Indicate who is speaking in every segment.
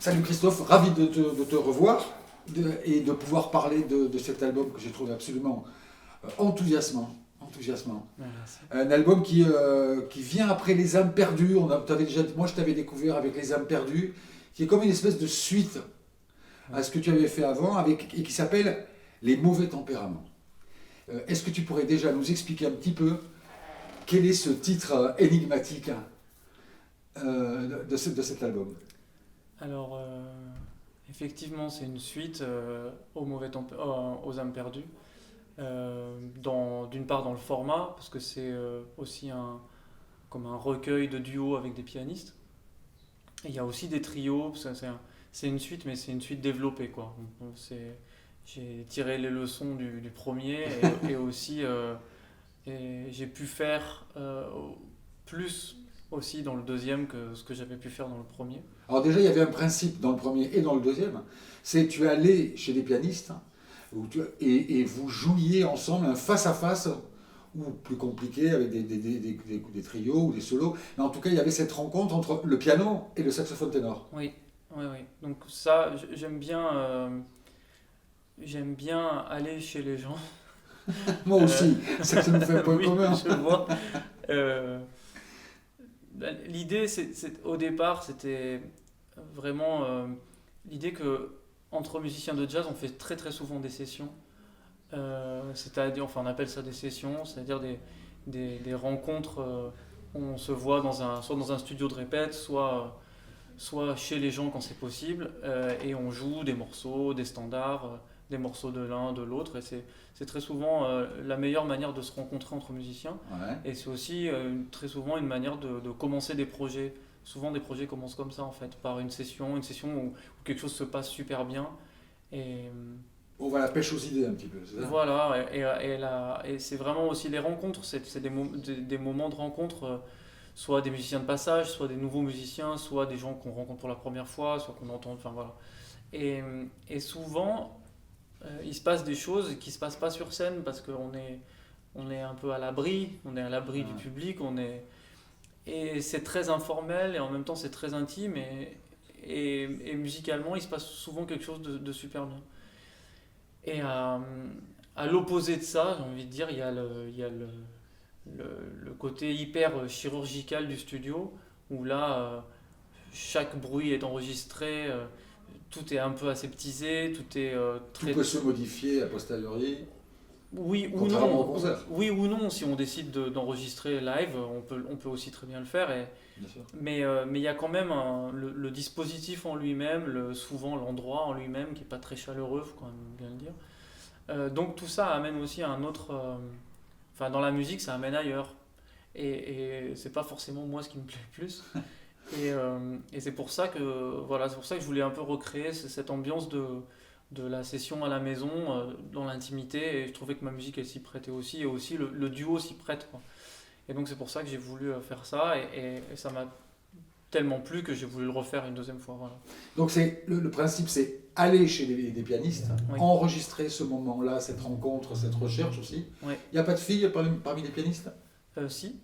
Speaker 1: Salut Christophe, ravi de te revoir et de pouvoir parler de cet album que j'ai trouvé absolument enthousiasmant. Enthousiasmant.
Speaker 2: Merci.
Speaker 1: Un album qui vient après Les âmes perdues. Moi, je t'avais découvert avec Les âmes perdues, qui est comme une espèce de suite à ce que tu avais fait avant et qui s'appelle Les mauvais tempéraments. Est-ce que tu pourrais déjà nous expliquer un petit peu quel est ce titre énigmatique de cet album?
Speaker 2: Alors, effectivement, c'est une suite aux âmes perdues. D'une part dans le format, parce que c'est aussi comme un recueil de duos avec des pianistes. Et il y a aussi des trios, c'est une suite, mais c'est une suite développée, quoi. J'ai tiré les leçons du premier et aussi et j'ai pu faire plus aussi dans le deuxième que ce que j'avais pu faire dans le premier.
Speaker 1: Alors déjà, il y avait un principe dans le premier et dans le deuxième, c'est que tu allais chez des pianistes et vous jouiez ensemble un face-à-face, ou plus compliqué avec des trios ou des solos. Mais en tout cas, il y avait cette rencontre entre le piano et le saxophone ténor.
Speaker 2: Oui, oui, oui. Donc ça, j'aime bien aller chez les gens.
Speaker 1: Moi
Speaker 2: Euh,
Speaker 1: aussi, ça nous fait un point
Speaker 2: oui,
Speaker 1: commun.
Speaker 2: je vois. Euh, L'idée, au départ, c'était vraiment l'idée que entre musiciens de jazz, on fait très très souvent des sessions. C'est-à-dire, enfin, on appelle ça des sessions, c'est-à-dire des rencontres où on se voit soit dans un studio de répète, soit chez les gens quand c'est possible, et on joue des morceaux, des standards, des morceaux de l'un, de l'autre, et c'est très souvent la meilleure manière de se rencontrer entre musiciens,
Speaker 1: Ouais.
Speaker 2: et c'est aussi très souvent une manière de commencer des projets. Souvent des projets commencent comme ça en fait, par une session où quelque chose se passe super bien, et
Speaker 1: On va à la pêche aux idées un petit peu, c'est ça?
Speaker 2: voilà, et c'est vraiment aussi les rencontres, c'est des moments de rencontre, soit des musiciens de passage, soit des nouveaux musiciens, soit des gens qu'on rencontre pour la première fois, soit qu'on entend, enfin voilà. Et, et souvent, il se passe des choses qui ne se passent pas sur scène parce on est un peu à l'abri, on est à l'abri du
Speaker 1: Ouais.
Speaker 2: public, et c'est très informel et en même temps c'est très intime et musicalement il se passe souvent quelque chose de super bien. Et à l'opposé de ça, j'ai envie de dire, il y a le côté hyper chirurgical du studio, où là, chaque bruit est enregistré, tout est un peu aseptisé, tout est
Speaker 1: Tout
Speaker 2: très...
Speaker 1: peut se modifier a posteriori,
Speaker 2: Oui ou
Speaker 1: contrairement au
Speaker 2: non,
Speaker 1: concert,
Speaker 2: oui ou non, si on décide d'enregistrer live, on peut aussi très bien le faire.
Speaker 1: bien sûr.
Speaker 2: Mais il y a quand même le dispositif en lui-même, souvent l'endroit en lui-même, qui n'est pas très chaleureux, il faut quand même bien le dire. Donc tout ça amène aussi à un autre... Enfin, dans la musique, ça amène ailleurs. Et c'est pas forcément moi ce qui me plaît le plus. Et c'est pour ça que voilà, c'est pour ça que je voulais un peu recréer cette ambiance de la session à la maison, dans l'intimité. Et je trouvais que ma musique elle s'y prêtait aussi, et aussi le duo s'y prête, quoi. Et donc c'est pour ça que j'ai voulu faire ça, et ça m'a tellement plu que j'ai voulu le refaire une deuxième fois. Voilà.
Speaker 1: Donc le principe, c'est aller chez des pianistes,
Speaker 2: Oui,
Speaker 1: enregistrer ce moment-là, cette rencontre, cette recherche aussi.
Speaker 2: oui.
Speaker 1: Il n'y a pas de filles parmi les pianistes?
Speaker 2: Si.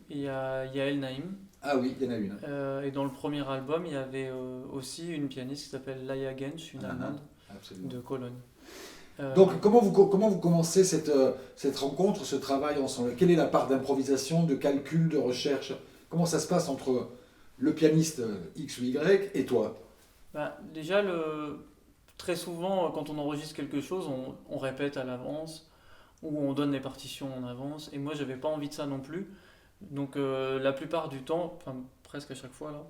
Speaker 2: Il y a Yael Naïm.
Speaker 1: Ah oui, il y en a une.
Speaker 2: Et dans le premier album, il y avait aussi une pianiste qui s'appelle Laia Gensch, une
Speaker 1: Ah,
Speaker 2: Allemande
Speaker 1: ah, absolument.
Speaker 2: de Cologne.
Speaker 1: Donc comment vous commencez cette rencontre, ce travail ensemble? Quelle est la part d'improvisation, de calcul, de recherche? Comment ça se passe entre le pianiste X ou Y et toi?
Speaker 2: Déjà, très souvent, quand on enregistre quelque chose, on répète à l'avance ou on donne les partitions en avance. Et moi, j'avais pas envie de ça non plus. Donc, la plupart du temps, enfin presque à chaque fois là,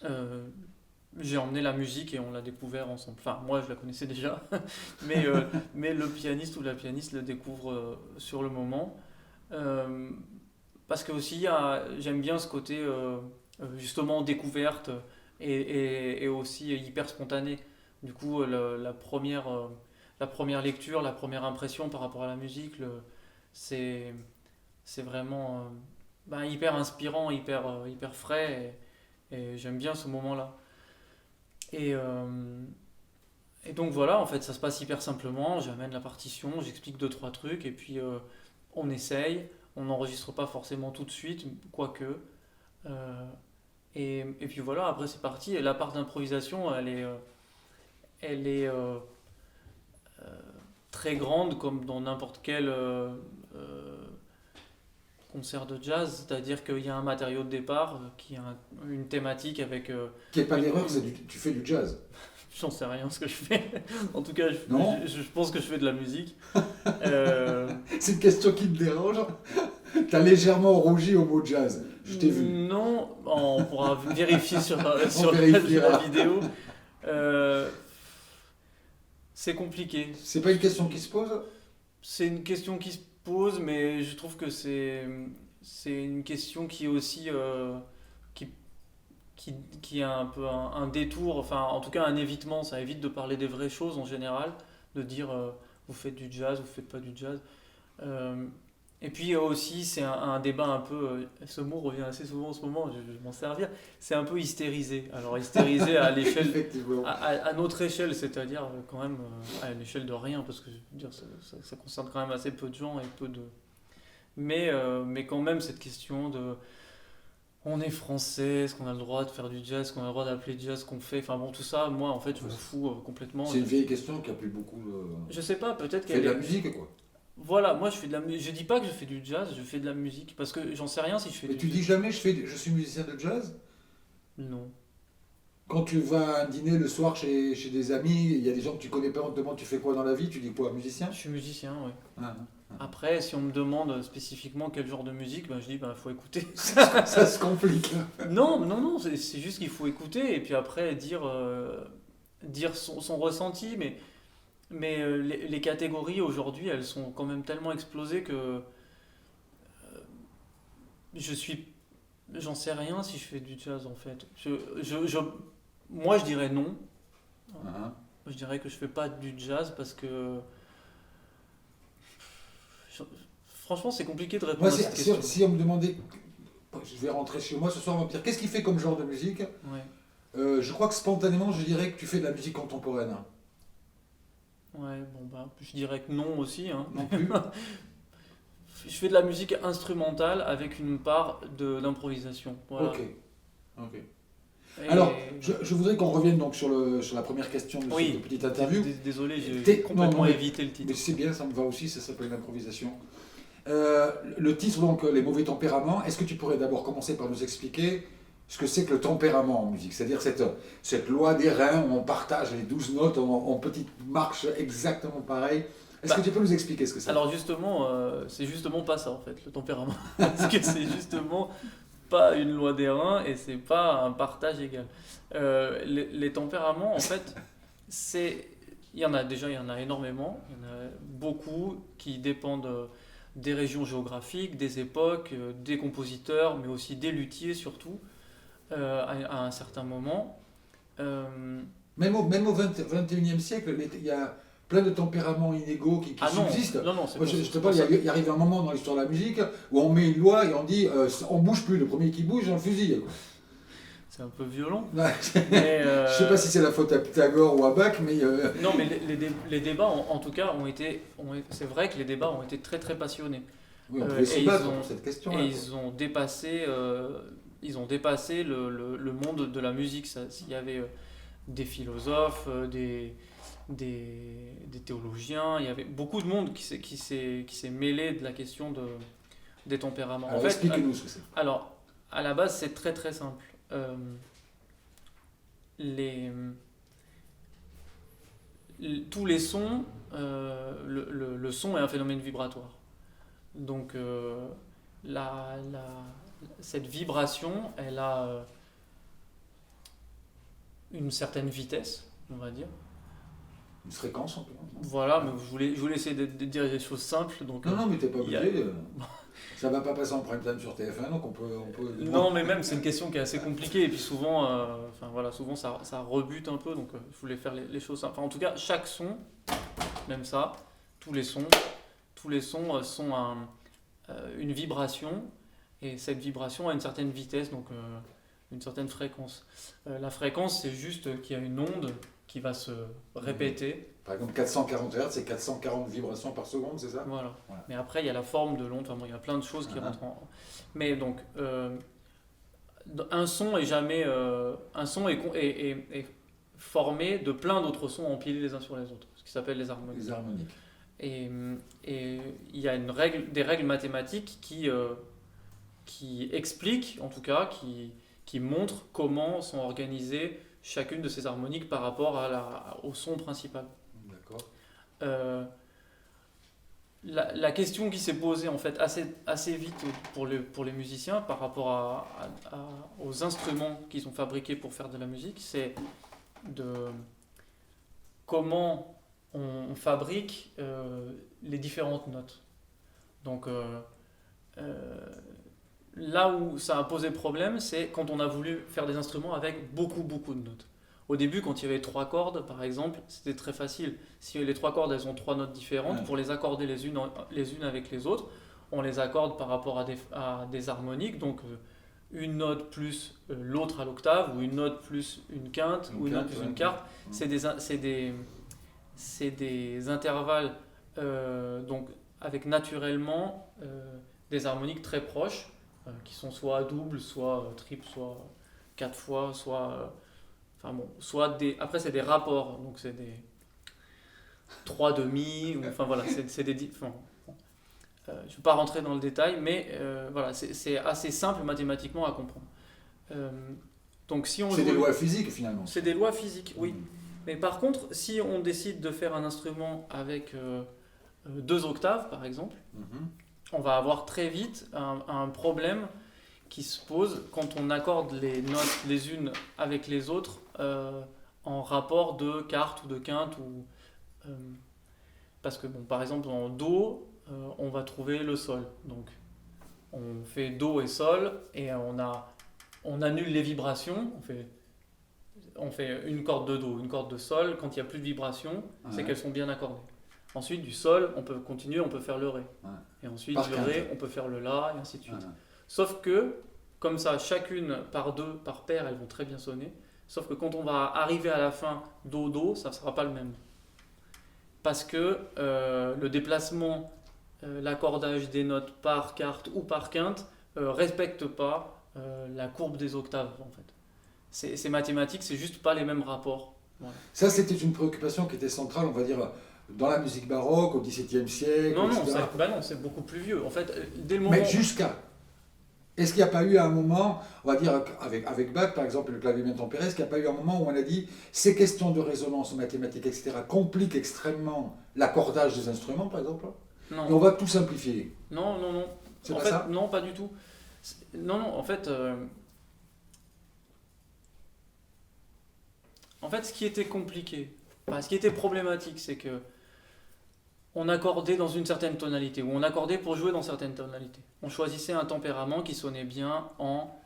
Speaker 2: euh, j'ai emmené la musique et on l'a découvert ensemble. Enfin, moi, je la connaissais déjà, mais, mais le pianiste ou la pianiste le découvre sur le moment. Euh, Parce que aussi, j'aime bien ce côté justement découverte et aussi hyper spontané. Du coup, la première lecture, la première impression par rapport à la musique, c'est, c'est vraiment hyper inspirant, hyper frais, et j'aime bien ce moment-là. Et, et donc voilà, en fait, ça se passe hyper simplement. J'amène la partition, j'explique deux, trois trucs, et puis on essaye. On n'enregistre pas forcément tout de suite, quoique. Euh, Et puis voilà, après c'est parti. Et la part d'improvisation, elle est très grande comme dans n'importe quel concert de jazz, c'est-à-dire qu'il y a un matériau de départ qui a une thématique avec...
Speaker 1: Qui n'est pas l'erreur, tu fais du jazz.
Speaker 2: J'en sais rien ce que je fais. En tout cas,
Speaker 1: Non.
Speaker 2: je pense que je fais de la musique.
Speaker 1: C'est une question qui te dérange. T'as légèrement rougi au mot jazz. Je t'ai vu.
Speaker 2: Non, on pourra vérifier sur la
Speaker 1: vérifiera.
Speaker 2: vidéo. C'est compliqué.
Speaker 1: C'est pas une question qui se pose?
Speaker 2: C'est une question qui se pose, mais je trouve que c'est une question qui est aussi qui, qui a un peu un détour, enfin en tout cas un évitement. Ça évite de parler des vraies choses en général, de dire vous faites du jazz, vous faites pas du jazz. Euh, et puis aussi c'est un débat un peu, ce mot revient assez souvent en ce moment, je vais m'en servir. C'est un peu hystérisé. Alors hystérisé à l'échelle
Speaker 1: Effectivement.
Speaker 2: à notre échelle, c'est-à-dire quand même à l'échelle de rien, parce que je veux dire, ça concerne quand même assez peu de gens et peu de... mais quand même, cette question de... On est français, est-ce qu'on a le droit de faire du jazz, est-ce qu'on a le droit d'appeler jazz ce qu'on fait, enfin bon, tout ça, moi en fait, je m'en fous complètement.
Speaker 1: C'est une vieille question qui a plus beaucoup.
Speaker 2: Je sais pas, peut-être
Speaker 1: Fait
Speaker 2: qu'elle
Speaker 1: de la
Speaker 2: est...
Speaker 1: musique, quoi.
Speaker 2: Voilà, moi je fais de la musique. Je dis pas que je fais du jazz, je fais de la musique, parce que j'en sais rien si je fais
Speaker 1: Mais
Speaker 2: du
Speaker 1: tu dis
Speaker 2: jazz.
Speaker 1: jamais je suis musicien de jazz?
Speaker 2: Non.
Speaker 1: Quand tu vas à un dîner le soir chez des amis, il y a des gens que tu connais pas, on te demande tu fais quoi dans la vie, tu dis quoi, musicien?
Speaker 2: Je suis musicien, oui.
Speaker 1: Ah,
Speaker 2: Après, si on me demande spécifiquement quel genre de musique, ben, je dis, ben, faut écouter.
Speaker 1: ça se complique.
Speaker 2: Non, non, non, c'est juste qu'il faut écouter et puis après dire son ressenti. Mais les catégories aujourd'hui, elles sont quand même tellement explosées que je suis, j'en sais rien si je fais du jazz en fait. Moi, je dirais non.
Speaker 1: Ah,
Speaker 2: Je dirais que je fais pas du jazz parce que je- franchement, c'est compliqué de
Speaker 1: moi,
Speaker 2: répondre à cette question.
Speaker 1: si on me demandait, je vais rentrer chez moi ce soir, on va me dire qu'est-ce qu'il fait comme genre de musique?
Speaker 2: Ouais,
Speaker 1: Je crois que spontanément, je dirais que tu fais de la musique contemporaine.
Speaker 2: ouais, bon bah, je dirais que non aussi, hein.
Speaker 1: Non plus?
Speaker 2: Je fais de la musique instrumentale avec une part d'improvisation. Voilà.
Speaker 1: Ok. Ok.
Speaker 2: Et-
Speaker 1: Alors, je voudrais qu'on revienne donc sur la première question de
Speaker 2: oui,
Speaker 1: cette petite interview.
Speaker 2: désolé, j'ai
Speaker 1: Non,
Speaker 2: complètement
Speaker 1: mais-
Speaker 2: évité le
Speaker 1: Mais
Speaker 2: titre.
Speaker 1: c'est bien, ça me va aussi, ça s'appelle l'improvisation. Le titre, donc, Les mauvais tempéraments, est-ce que tu pourrais d'abord commencer par nous expliquer ce que c'est que le tempérament en musique? C'est-à-dire cette loi des reins où on partage les 12 notes en petites marches exactement pareilles. Est-ce que tu peux nous expliquer ce que c'est?
Speaker 2: Alors justement, c'est justement pas ça en fait, le tempérament. Parce que c'est justement pas une loi des reins et c'est pas un partage égal. Les tempéraments, en fait, il y en a énormément, il y en a beaucoup qui dépendent des régions géographiques, des époques, des compositeurs, mais aussi des luthiers surtout, à un certain moment. Euh,
Speaker 1: Même au 21e siècle, il y a plein de tempéraments inégaux qui
Speaker 2: ah non,
Speaker 1: subsistent.
Speaker 2: non, c'est
Speaker 1: Moi,
Speaker 2: pas
Speaker 1: je te
Speaker 2: c'est
Speaker 1: parle,
Speaker 2: pas ça.
Speaker 1: il arrive un moment dans l'histoire de la musique où on met une loi et on dit on bouge plus, le premier qui bouge, on le fusille. Quoi.
Speaker 2: C'est un peu violent.
Speaker 1: Ouais.
Speaker 2: Mais,
Speaker 1: Je sais pas si c'est la faute à Pythagore ou à Bach, mais
Speaker 2: non, mais les débats, en tout cas, c'est vrai que les débats ont été très très passionnés.
Speaker 1: oui, on pouvait se
Speaker 2: Et
Speaker 1: battre
Speaker 2: ils ont-
Speaker 1: pour cette question.
Speaker 2: Et ils ont dépassé le monde de la musique. Il y avait des philosophes, des théologiens, il y avait beaucoup de monde qui s'est mêlé de la question des tempéraments.
Speaker 1: Alors
Speaker 2: En fait,
Speaker 1: expliquez-nous ce que c'est.
Speaker 2: alors, à la base, c'est très très simple. Les, tous les sons, le son est un phénomène vibratoire. Donc, cette vibration, elle a une certaine vitesse, on va dire.
Speaker 1: Une fréquence un peu.
Speaker 2: Voilà, mais je voulais essayer de dire des choses simples. Donc,
Speaker 1: Non, non, mais t'es pas
Speaker 2: il y a-
Speaker 1: obligé. Ça va pas passer en prime time sur TF1, donc on peut.
Speaker 2: Non, mais même c'est une question qui est assez compliquée et puis souvent, enfin voilà, souvent ça rebute un peu. Donc je voulais faire les choses simples. Enfin, en tout cas, chaque son, même ça, tous les sons sont une vibration et cette vibration a une certaine vitesse, donc une certaine fréquence. La fréquence, c'est juste qu'il y a une onde qui va se répéter.
Speaker 1: Par exemple, 440 Hz, c'est 440 vibrations par seconde, c'est ça?
Speaker 2: Voilà.
Speaker 1: Voilà.
Speaker 2: Mais après, il y a la forme de l'onde, enfin bon, il y a plein de choses qui rentrent en... Mais donc, un son est jamais, un son est formé de plein d'autres sons empilés les uns sur les autres, ce qui s'appelle les harmoniques.
Speaker 1: Les harmoniques.
Speaker 2: Et, et il y a des règles mathématiques qui expliquent, en tout cas, qui montrent comment sont organisées chacune de ces harmoniques par rapport au son principal.
Speaker 1: D'accord.
Speaker 2: Euh, la question qui s'est posée en fait assez vite pour les musiciens par rapport aux instruments qui sont fabriqués pour faire de la musique, c'est de comment on fabrique les différentes notes. Donc là où ça a posé problème, c'est quand on a voulu faire des instruments avec beaucoup de notes. Au début, quand il y avait 3 cordes, par exemple, c'était très facile. Si les 3 cordes, elles ont 3 notes différentes, pour les accorder les unes avec les autres, on les accorde par rapport à des harmoniques. Donc, une note plus l'autre à l'octave, ou une note plus une quinte, ou une note plus une quarte. C'est des intervalles donc, avec naturellement des harmoniques très proches, qui sont soit doubles, soit triples, soit 4 fois, soit... Enfin bon, après c'est des rapports, donc c'est des 3 demi, enfin voilà, c'est des... Enfin, je ne vais pas rentrer dans le détail, mais voilà, c'est assez simple mathématiquement à comprendre. Donc si on
Speaker 1: c'est des lois physiques finalement.
Speaker 2: C'est des lois physiques, oui. Mais par contre, si on décide de faire un instrument avec 2 octaves, par exemple, on va avoir très vite un problème qui se pose quand on accorde les notes les unes avec les autres en rapport de quarte ou de quinte. Parce que, bon, par exemple, en Do, on va trouver le Sol. Donc, on fait Do et Sol et on annule les vibrations. On fait une corde de Do, une corde de Sol. Quand il n'y a plus de vibrations, c'est qu'elles sont bien accordées. Ensuite, du Sol, on peut continuer, on peut faire le Ré. Et ensuite, du Ré, on peut faire le La, et ainsi de suite. Sauf que, comme ça, chacune par paire, elles vont très bien sonner. Sauf que quand on va arriver à la fin Do, ça ne sera pas le même. Parce que le déplacement, l'accordage des notes par quarte ou par quinte respecte pas la courbe des octaves, en fait. C'est mathématique, c'est juste pas les mêmes rapports. Voilà.
Speaker 1: Ça, c'était une préoccupation qui était centrale, on va dire, dans la musique baroque, au XVIIe siècle,
Speaker 2: non,
Speaker 1: etc.
Speaker 2: Non, c'est beaucoup plus vieux. En fait, dès le moment...
Speaker 1: Mais jusqu'à... Est-ce qu'il n'y a pas eu un moment, on va dire avec Bach par exemple, le clavier bien tempéré, est-ce qu'il n'y a pas eu un moment où on a dit ces questions de résonance mathématiques, etc., compliquent extrêmement l'accordage des instruments, par exemple?
Speaker 2: Non.
Speaker 1: Et on va tout simplifier.
Speaker 2: Non.
Speaker 1: C'est pas ça?
Speaker 2: Non, pas du tout. Non, en fait, ce qui était compliqué, ce qui était problématique, c'est que on accordait dans une certaine tonalité, ou on accordait pour jouer dans certaines tonalités. On choisissait un tempérament qui sonnait bien en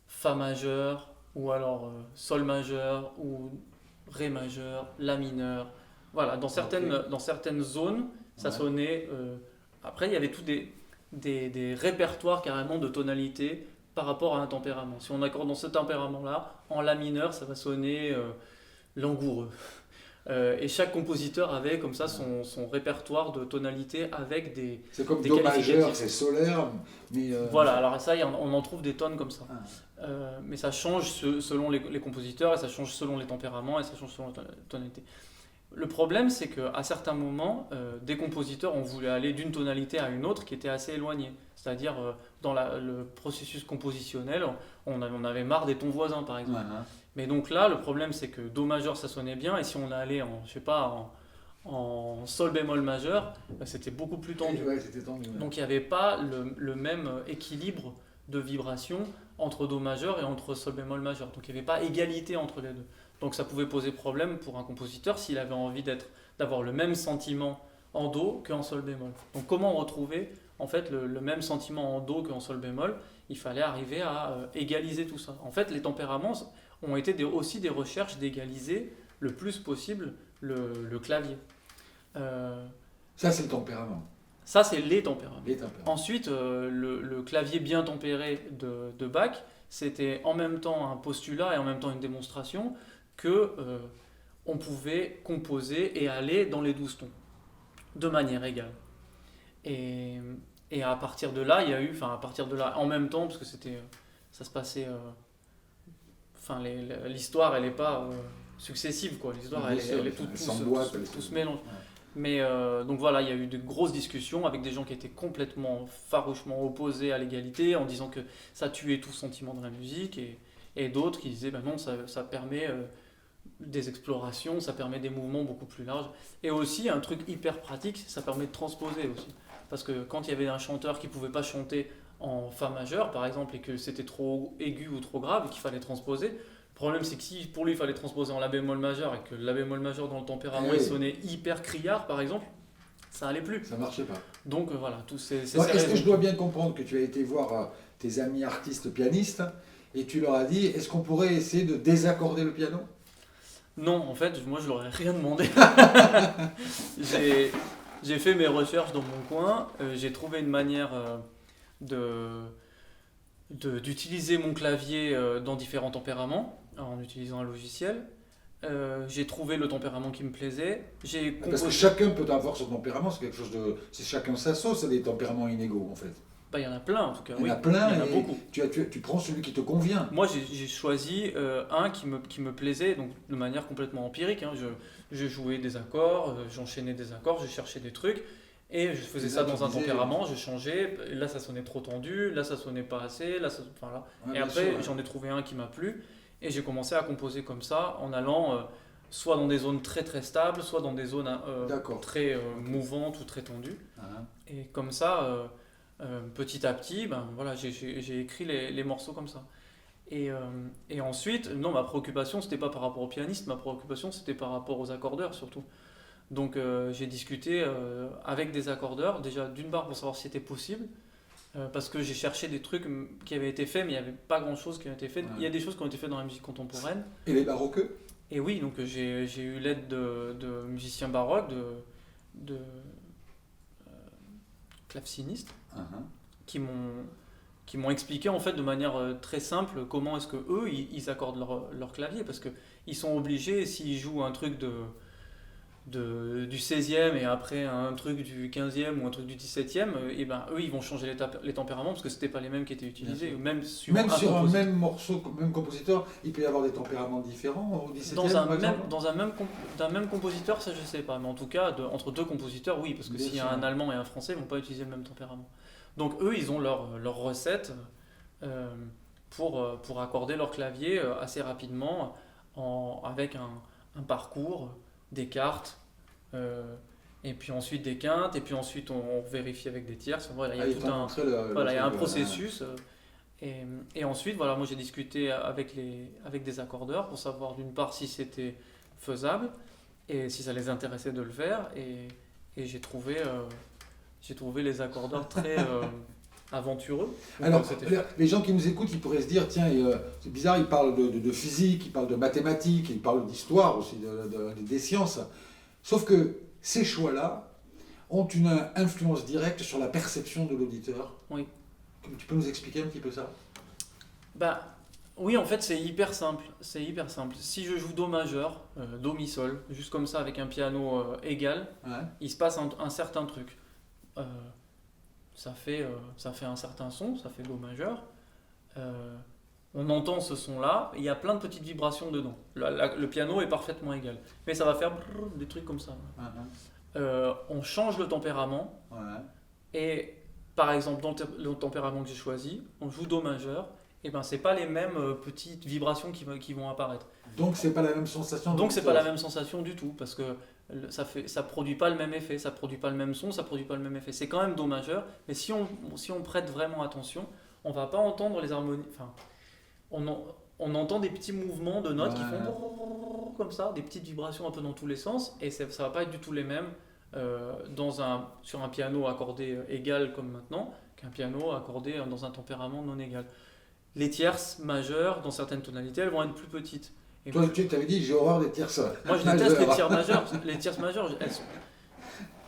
Speaker 2: Fa majeur, ou alors Sol majeur, ou Ré majeur, La mineur. Voilà, dans certaines zones, ça sonnait... après, il y avait tous des répertoires carrément de tonalités par rapport à un tempérament. Si on accorde dans ce tempérament-là, en La mineur, ça va sonner langoureux. Et chaque compositeur avait comme ça son répertoire de tonalités avec des
Speaker 1: c'est comme
Speaker 2: des
Speaker 1: Do majeur,
Speaker 2: qualificatifs.
Speaker 1: c'est solaire, mais...
Speaker 2: Voilà, alors ça, on en trouve des tonnes comme ça. Mais ça change selon les compositeurs, et ça change selon les tempéraments, et ça change selon la tonalité. Le problème, c'est qu'à certains moments, des compositeurs ont voulu aller d'une tonalité à une autre qui était assez éloignée. C'est-à-dire, dans le processus compositionnel, on avait marre des tons voisins, par exemple. Mais donc là, le problème, c'est que Do majeur, ça sonnait bien, et si on allait en Sol bémol majeur, c'était beaucoup plus tendu.
Speaker 1: Ouais, c'était tendu.
Speaker 2: Donc il n'y avait pas le même équilibre de vibration entre Do majeur et entre Sol bémol majeur. Donc il n'y avait pas égalité entre les deux. Donc ça pouvait poser problème pour un compositeur s'il avait envie d'avoir le même sentiment en Do qu'en Sol bémol. Donc comment retrouver en fait le même sentiment en Do qu'en Sol bémol? Il fallait arriver à égaliser tout ça. En fait, les tempéraments ont été aussi des recherches d'égaliser le plus possible le clavier.
Speaker 1: Ça, c'est le tempérament.
Speaker 2: Ça, c'est les tempéraments.
Speaker 1: Les tempéraments.
Speaker 2: Ensuite, le clavier bien tempéré de Bach, c'était en même temps un postulat et en même temps une démonstration que on pouvait composer et aller dans les 12 tons de manière égale. Et Et à partir de là, il y a eu, enfin à partir de là, en même temps, parce que ça se passait, enfin l'histoire, elle n'est pas successive, quoi. L'histoire,
Speaker 1: Bien sûr,
Speaker 2: elle est tout
Speaker 1: s'emboîte,
Speaker 2: se mélange.
Speaker 1: ouais.
Speaker 2: Mais donc voilà, il y a eu de grosses discussions avec des gens qui étaient complètement farouchement opposés à l'égalité, en disant que ça tuait tout sentiment de la musique, et d'autres qui disaient, ben non, ça permet des explorations, ça permet des mouvements beaucoup plus larges. Et aussi, un truc hyper pratique, ça permet de transposer aussi. Parce que quand il y avait un chanteur qui ne pouvait pas chanter en fa majeur, par exemple, et que c'était trop aigu ou trop grave, et qu'il fallait transposer, le problème c'est que si pour lui il fallait transposer en la bémol majeur, et que la bémol majeur dans le tempérament
Speaker 1: Eh
Speaker 2: il
Speaker 1: oui.
Speaker 2: sonnait hyper criard, par exemple, ça allait plus.
Speaker 1: Ça marchait pas.
Speaker 2: Donc voilà, tous ces
Speaker 1: Donc, est-ce que
Speaker 2: raisons.
Speaker 1: je dois bien comprendre que tu as été voir tes amis artistes pianistes et tu leur as dit, est-ce qu'on pourrait essayer de désaccorder le piano?
Speaker 2: Non, en fait, moi je leur ai rien demandé. J'ai fait mes recherches dans mon coin, j'ai trouvé une manière de, d'utiliser mon clavier dans différents tempéraments, en utilisant un logiciel. J'ai trouvé le tempérament qui me plaisait. J'ai
Speaker 1: Parce que
Speaker 2: composé.
Speaker 1: chacun peut avoir son tempérament, c'est quelque chose de... C'est chacun sa sauce, c'est des tempéraments inégaux en fait.
Speaker 2: Bah, il y en a plein en tout cas,
Speaker 1: Il y en
Speaker 2: oui.
Speaker 1: a plein
Speaker 2: Il y en a
Speaker 1: et
Speaker 2: beaucoup.
Speaker 1: tu prends celui qui te convient.
Speaker 2: Moi, j'ai choisi un qui me plaisait, donc de manière complètement empirique, hein. Je jouais des accords, j'enchaînais des accords, je cherchais des trucs, et je faisais
Speaker 1: Et
Speaker 2: ça
Speaker 1: là, tu
Speaker 2: dans un
Speaker 1: disais-
Speaker 2: tempérament, je changeais, et là ça sonnait trop tendu, là ça sonnait pas assez, enfin là.
Speaker 1: Ouais,
Speaker 2: Et
Speaker 1: bien
Speaker 2: après,
Speaker 1: sûr, ouais.
Speaker 2: j'en ai trouvé un qui m'a plu, et j'ai commencé à composer comme ça, en allant soit dans des zones très très stables, soit dans des zones
Speaker 1: D'accord.
Speaker 2: très mouvantes ou très tendues.
Speaker 1: Hein.
Speaker 2: Et comme ça, petit à petit, ben, voilà, j'ai écrit les morceaux comme ça. Et ensuite, non, ma préoccupation, c'était pas par rapport au pianiste, ma préoccupation, c'était par rapport aux accordeurs surtout. Donc j'ai discuté avec des accordeurs, déjà d'une part pour savoir si c'était possible, parce que j'ai cherché des trucs qui avaient été faits, mais il n'y avait pas grand-chose qui a été fait.
Speaker 1: Ouais.
Speaker 2: Il y a des choses qui ont été faites dans la musique contemporaine.
Speaker 1: Et les baroqueux?
Speaker 2: Et oui, donc j'ai eu l'aide de musiciens baroques, de clavecinistes,
Speaker 1: Hein.
Speaker 2: qui m'ont expliqué en fait de manière très simple comment est-ce que eux ils accordent leur clavier, parce que ils sont obligés, s'ils jouent un truc du 16e et après un truc du 15e ou un truc du 17e, et ben eux ils vont changer les tempéraments parce que c'était pas les mêmes qui étaient utilisés,
Speaker 1: Bien sûr.
Speaker 2: même sur
Speaker 1: Même sur un
Speaker 2: compositeur.
Speaker 1: même morceau, même compositeur, il peut y avoir des tempéraments différents au 17e par exemple?
Speaker 2: D'un même compositeur, ça je sais pas, mais en tout cas entre deux compositeurs, oui, parce que
Speaker 1: Bien
Speaker 2: s'il y a
Speaker 1: sûr.
Speaker 2: un allemand et un français, ils vont pas utiliser le même tempérament. Donc eux, ils ont leur recette pour accorder leur clavier assez rapidement avec un parcours, des cartes, et puis ensuite des quintes, et puis ensuite on vérifie avec des tierces. Voilà, il y a
Speaker 1: Ah, il
Speaker 2: tout
Speaker 1: t'a
Speaker 2: un,
Speaker 1: montré
Speaker 2: voilà, il y a un
Speaker 1: truc,
Speaker 2: processus. Et ensuite, voilà, moi j'ai discuté avec des accordeurs pour savoir d'une part si c'était faisable et si ça les intéressait de le faire. Et j'ai trouvé les accordeurs très aventureux.
Speaker 1: Alors,
Speaker 2: Donc, c'était-
Speaker 1: les gens qui nous écoutent, ils pourraient se dire, tiens, c'est bizarre, ils parlent de physique, ils parlent de mathématiques, ils parlent d'histoire aussi, des sciences. Sauf que ces choix-là ont une influence directe sur la perception de l'auditeur.
Speaker 2: Oui.
Speaker 1: Tu peux nous expliquer un petit peu ça?
Speaker 2: Bah, oui, en fait, c'est hyper simple. C'est hyper simple. Si je joue Do majeur, Do mi sol, juste comme ça avec un piano égal,
Speaker 1: Ouais.
Speaker 2: il se passe un certain truc. Euh, ça fait un certain son, ça fait Do majeur. On entend ce son-là, il y a plein de petites vibrations dedans. Le piano est parfaitement égal. Mais ça va faire brrr, des trucs comme ça. On change le tempérament,
Speaker 1: Ouais.
Speaker 2: et par exemple, dans le tempérament que j'ai choisi, on joue Do majeur, et ben c'est pas les mêmes petites vibrations qui vont apparaître.
Speaker 1: Donc, c'est pas la même sensation.
Speaker 2: Donc c'est pas la même sensation du tout, parce que ça produit pas le même effet, ça produit pas le même son, ça produit pas le même effet. C'est quand même Do majeur, mais si on prête vraiment attention, on va pas entendre les harmonies. Enfin, on entend des petits mouvements de notes qui
Speaker 1: Ouais.
Speaker 2: font comme ça, des petites vibrations un peu dans tous les sens, et ça va pas être du tout les mêmes sur un piano accordé égal comme maintenant, qu'un piano accordé dans un tempérament non égal. Les tierces majeures, dans certaines tonalités, elles vont être plus petites. Et
Speaker 1: Toi, tu avais dit, j'ai horreur des tierces.
Speaker 2: moi, je déteste les tierces majeures. Les tierces majeures,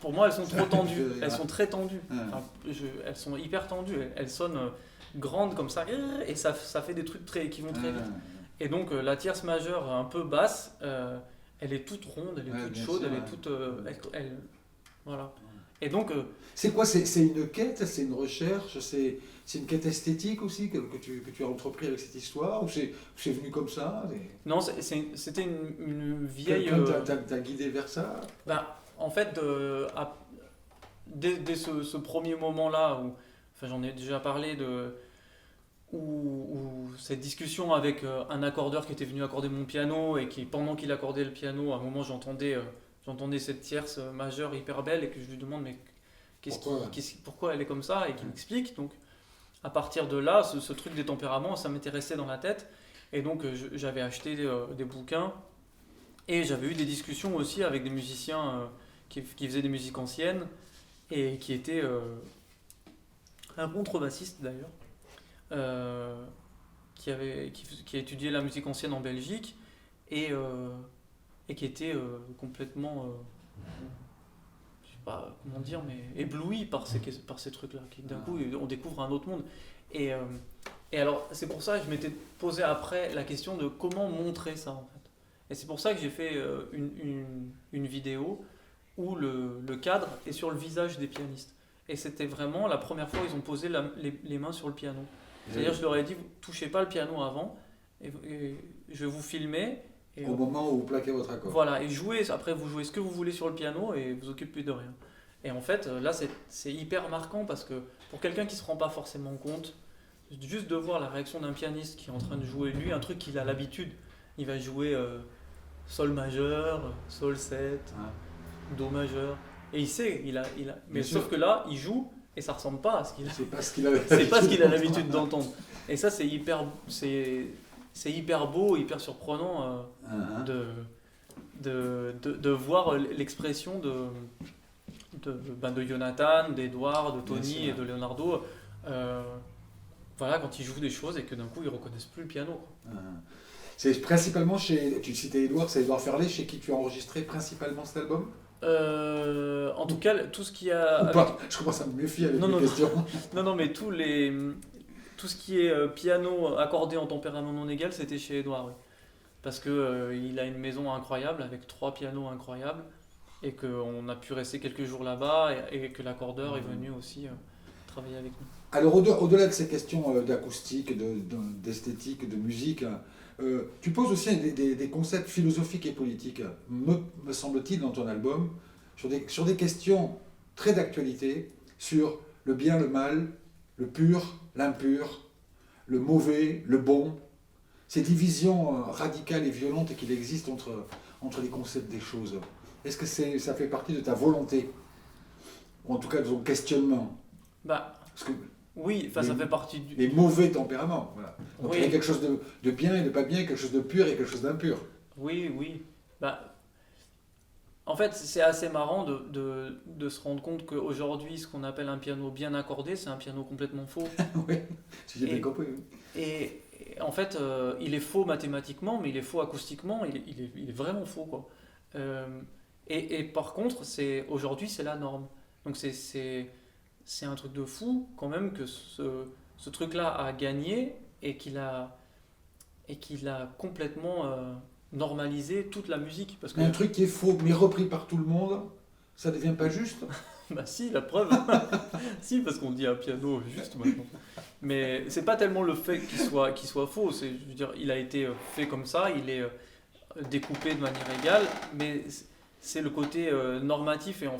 Speaker 2: pour moi, elles sont trop tendues.
Speaker 1: Ouais.
Speaker 2: Elles sont très tendues.
Speaker 1: Ouais.
Speaker 2: Enfin, elles sont hyper tendues. Elles sonnent grandes comme ça, et ça fait des trucs qui vont très vite. Et donc, la tierce majeure un peu basse, elle est toute ronde, elle est
Speaker 1: Ouais,
Speaker 2: toute
Speaker 1: bien
Speaker 2: chaude,
Speaker 1: sûr,
Speaker 2: elle est
Speaker 1: ouais.
Speaker 2: toute. Voilà. Et donc,
Speaker 1: C'est quoi? C'est une quête, c'est une recherche, c'est une quête esthétique aussi que tu as entrepris avec cette histoire, ou c'est venu comme ça?
Speaker 2: non, c'était une vieille.
Speaker 1: Quelqu'un t'a guidé vers ça?
Speaker 2: Bah, en fait, dès ce premier moment-là, où, enfin, j'en ai déjà parlé, où cette discussion avec un accordeur qui était venu accorder mon piano et qui, pendant qu'il accordait le piano, à un moment, j'entendais cette tierce majeure hyper belle et que je lui demande, mais pourquoi elle est comme ça et qu'il m'explique. Donc, à partir de là, ce truc des tempéraments, ça m'était resté dans la tête. Et donc, j'avais acheté des bouquins et j'avais eu des discussions aussi avec des musiciens qui faisaient des musiques anciennes et qui étaient un contrebassiste d'ailleurs, euh, qui a étudié la musique ancienne en Belgique et qui était complètement, je sais pas comment dire, mais ébloui par ces trucs-là. D'un coup, on découvre un autre monde. Et, euh, et alors, c'est pour ça que je m'étais posé après la question de comment montrer ça en fait. Et c'est pour ça que j'ai fait une vidéo où le cadre est sur le visage des pianistes. Et c'était vraiment la première fois où ils ont posé les mains sur le piano. C'est-à-dire, je leur ai dit, vous touchez pas le piano avant, et je vais vous filmer. Et,
Speaker 1: Au moment où vous plaquez votre accord.
Speaker 2: voilà, et jouez, après vous jouez ce que vous voulez sur le piano et vous occupez de rien. Et en fait, là, c'est hyper marquant parce que pour quelqu'un qui se rend pas forcément compte, juste de voir la réaction d'un pianiste qui est en train de jouer, lui, un truc qu'il a l'habitude, il va jouer Sol majeur, Sol 7, Do majeur, et il sait, mais
Speaker 1: Bien
Speaker 2: sauf
Speaker 1: sûr.
Speaker 2: que là, il joue et ça ressemble pas à ce qu'il a.
Speaker 1: C'est pas ce qu'il avait
Speaker 2: C'est pas ce qu'il a
Speaker 1: d'entendre.
Speaker 2: l'habitude d'entendre. Et ça, c'est hyper beau, hyper surprenant
Speaker 1: Hein.
Speaker 2: de voir l'expression de Jonathan, d'Edouard, de
Speaker 1: Bien
Speaker 2: Tony
Speaker 1: sûr.
Speaker 2: et de Leonardo. euh, voilà, quand ils jouent des choses et que d'un coup ils reconnaissent plus le piano.
Speaker 1: Hein. C'est principalement chez, tu citais Edouard, c'est Edouard Ferlet chez qui tu as enregistré principalement cet album?
Speaker 2: En tout cas, tout ce qui a.
Speaker 1: Ou pas? Je commence à me méfier avec
Speaker 2: Non,
Speaker 1: mes
Speaker 2: non,
Speaker 1: questions.
Speaker 2: non, non, mais tout ce qui est piano accordé en tempérament non égal, c'était chez Edouard, oui. Parce que il a une maison incroyable avec 3 pianos incroyables et qu'on a pu rester quelques jours là-bas et que l'accordeur est venu aussi travailler avec nous.
Speaker 1: Alors au-delà de ces questions d'acoustique, d'esthétique, de musique, tu poses aussi des concepts philosophiques et politiques, me semble-t-il, dans ton album, sur des questions très d'actualité, sur le bien, le mal, le pur, l'impur, le mauvais, le bon, ces divisions radicales et violentes qu'il existe entre les concepts des choses. Est-ce que ça fait partie de ta volonté, ou en tout cas de ton questionnement?
Speaker 2: Bah
Speaker 1: Parce que
Speaker 2: oui, enfin ça fait partie du.
Speaker 1: les mauvais tempéraments. Voilà. Donc il y a
Speaker 2: Oui,
Speaker 1: quelque chose de bien et de pas bien, quelque chose de pur et quelque chose d'impur.
Speaker 2: oui, oui. Bah, en fait, c'est assez marrant de se rendre compte qu'aujourd'hui, ce qu'on appelle un piano bien accordé, c'est un piano complètement faux.
Speaker 1: Oui, si j'ai bien
Speaker 2: Et,
Speaker 1: compris. Oui.
Speaker 2: et en fait, il est faux mathématiquement, mais il est faux acoustiquement, il est vraiment faux, quoi. Euh, et par contre, aujourd'hui, c'est la norme. Donc c'est un truc de fou quand même que ce truc-là a gagné et qu'il a complètement normalisé toute la musique. Parce que,
Speaker 1: Mais un truc qui est faux, mais repris par tout le monde, ça devient pas juste.
Speaker 2: bah si, la preuve, si, parce qu'on dit un piano juste maintenant. Mais c'est pas tellement le fait qu'il soit faux, je veux dire, il a été fait comme ça, il est découpé de manière égale, mais c'est le côté normatif et en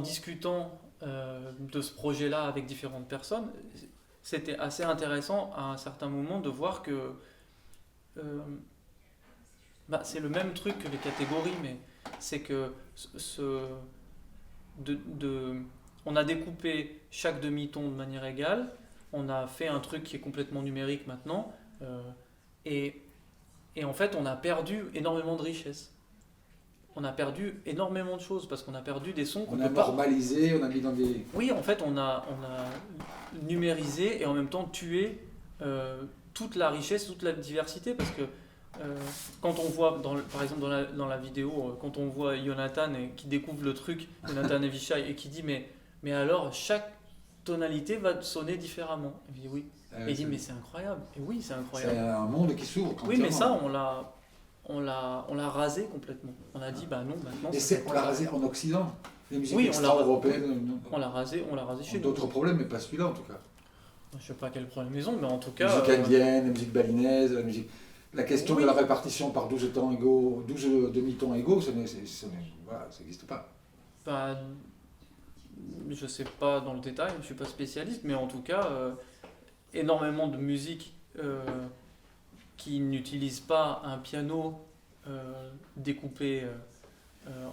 Speaker 2: discutant de ce projet-là avec différentes personnes, c'était assez intéressant à un certain moment de voir que euh, c'est le même truc que les catégories, mais c'est que on a découpé chaque demi-ton de manière égale, on a fait un truc qui est complètement numérique maintenant, et, et en fait on a perdu énormément de richesse. On a perdu énormément de choses parce qu'on a perdu des sons qu'on
Speaker 1: On
Speaker 2: ne
Speaker 1: a
Speaker 2: peut pas.
Speaker 1: normalisé, on a mis dans des.
Speaker 2: Oui, en fait, on a numérisé et en même temps tué toute la richesse, toute la diversité parce que quand on voit, par exemple dans la vidéo, quand on voit Jonathan qui découvre le truc, Jonathan Evishai, et qui dit mais alors chaque tonalité va sonner différemment. Il dit oui. Et il dit mais c'est incroyable. Et oui, c'est
Speaker 1: C'est
Speaker 2: incroyable.
Speaker 1: un monde qui s'ouvre.
Speaker 2: Oui, mais ça,
Speaker 1: entièrement.
Speaker 2: on l'a rasé complètement. On a dit, bah non, maintenant...
Speaker 1: Et on l'a rasé en Occident. Les musiques
Speaker 2: Oui,
Speaker 1: extra-européennes
Speaker 2: on l'a rasé chez
Speaker 1: ont
Speaker 2: nous.
Speaker 1: d'autres problèmes, mais pas celui-là en tout cas.
Speaker 2: Je sais pas quel problème ils ont, mais en tout
Speaker 1: La
Speaker 2: cas...
Speaker 1: musique indienne, la musique balinaise, la musique... La question
Speaker 2: Oui.
Speaker 1: de la répartition par 12 temps égaux, 12 demi-tons égaux, voilà, ça n'existe pas.
Speaker 2: Ben, je sais pas dans le détail, je suis pas spécialiste, mais en tout cas, énormément de musique qui n'utilise pas un piano découpé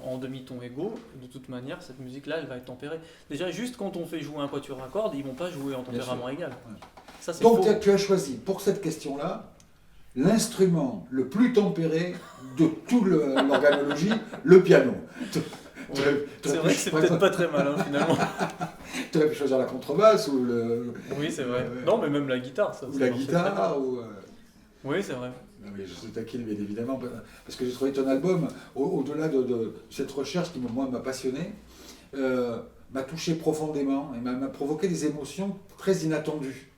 Speaker 2: en demi-tons égaux. De toute manière, cette musique-là, elle va être tempérée. Déjà, juste quand on fait jouer un quatuor à cordes, ils vont pas jouer en tempérament égal.
Speaker 1: Ouais.
Speaker 2: Ça, c'est
Speaker 1: Donc
Speaker 2: faux.
Speaker 1: tu as choisi pour cette question-là l'instrument le plus tempéré de toute l'organologie, le piano.
Speaker 2: Ouais. C'est vrai que c'est peut-être pas très mal, hein, finalement.
Speaker 1: Tu aurais pu choisir la contrebasse ou le...
Speaker 2: Oui, c'est vrai. Non, mais même la guitare, ça.
Speaker 1: Ou
Speaker 2: ça
Speaker 1: la
Speaker 2: marchait très
Speaker 1: guitare,
Speaker 2: bien.
Speaker 1: ou...
Speaker 2: Oui, c'est vrai.
Speaker 1: Non, mais je te taquine, bien évidemment, parce que j'ai trouvé ton album, au-delà de cette recherche qui, moi, m'a passionné, m'a touché profondément et m'a provoqué des émotions très inattendues.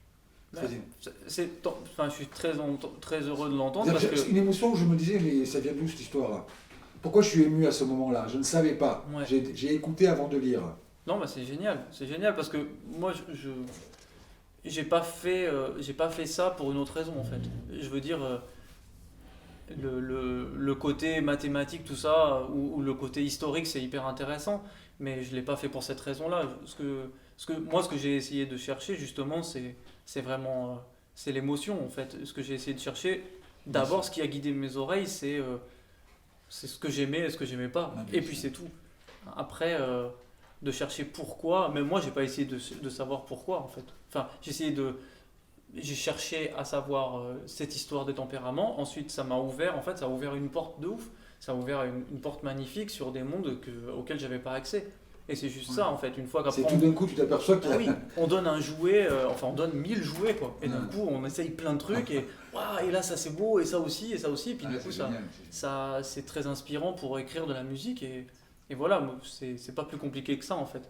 Speaker 2: Enfin, je suis très heureux de l'entendre parce que...
Speaker 1: Une émotion où je me disais, mais ça vient d'où cette histoire-là? Pourquoi je suis ému à ce moment-là? Je ne savais pas.
Speaker 2: Ouais.
Speaker 1: J'ai écouté avant de lire.
Speaker 2: Non, bah c'est génial parce que moi j'ai pas fait ça pour une autre raison en fait. Je veux dire le côté mathématique tout ça ou le côté historique c'est hyper intéressant, mais je l'ai pas fait pour cette raison-là. Ce que j'ai essayé de chercher justement c'est vraiment c'est l'émotion en fait. Ce que j'ai essayé de chercher d'abord ce qui a guidé mes oreilles c'est ce que j'aimais et ce que j'aimais pas et puis c'est tout. Après de chercher pourquoi, mais moi j'ai pas essayé de savoir pourquoi en fait. Enfin, j'ai cherché à savoir cette histoire des tempéraments, ensuite ça m'a ouvert, en fait ça a ouvert une porte de ouf, ça a ouvert une porte magnifique sur des mondes auxquels j'avais pas accès. Et c'est juste ça en fait, une fois qu'après...
Speaker 1: C'est tout d'un coup tu t'aperçois qu'il y a...
Speaker 2: oui, on donne un jouet, enfin on donne 1000 jouets quoi, et d'un coup on essaye plein de trucs et waouh, et là ça c'est beau, et ça aussi, et puis du coup ça c'est très inspirant pour écrire de la musique et voilà, c'est pas plus compliqué que ça en fait.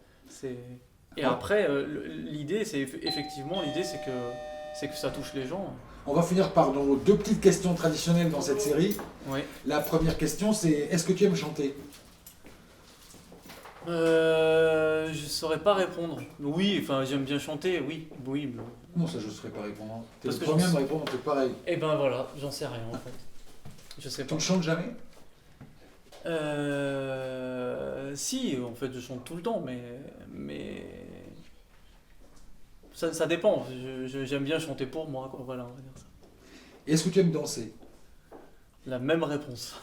Speaker 2: Et après, l'idée c'est que ça touche les gens.
Speaker 1: On va finir par nos 2 petites questions traditionnelles dans cette série.
Speaker 2: Oui.
Speaker 1: La première question c'est, est-ce que tu aimes chanter?
Speaker 2: Je saurais pas répondre. Oui, enfin j'aime bien chanter, oui. Mais...
Speaker 1: Non, ça je ne saurais pas répondre. T'es
Speaker 2: Parce
Speaker 1: le
Speaker 2: que
Speaker 1: premier à me répondre un truc pareil.
Speaker 2: Eh ben voilà, j'en sais rien en fait. Je sais
Speaker 1: Tu
Speaker 2: pas.
Speaker 1: ne chantes jamais?
Speaker 2: Si, en fait, je chante tout le temps, mais ça dépend. J'aime bien chanter pour moi, quoi. Voilà, on va dire ça.
Speaker 1: Et est-ce que tu aimes danser?
Speaker 2: La même réponse.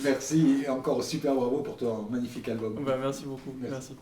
Speaker 1: Merci et encore super bravo pour ton magnifique album.
Speaker 2: Bah, merci beaucoup.
Speaker 1: Merci.
Speaker 2: Merci.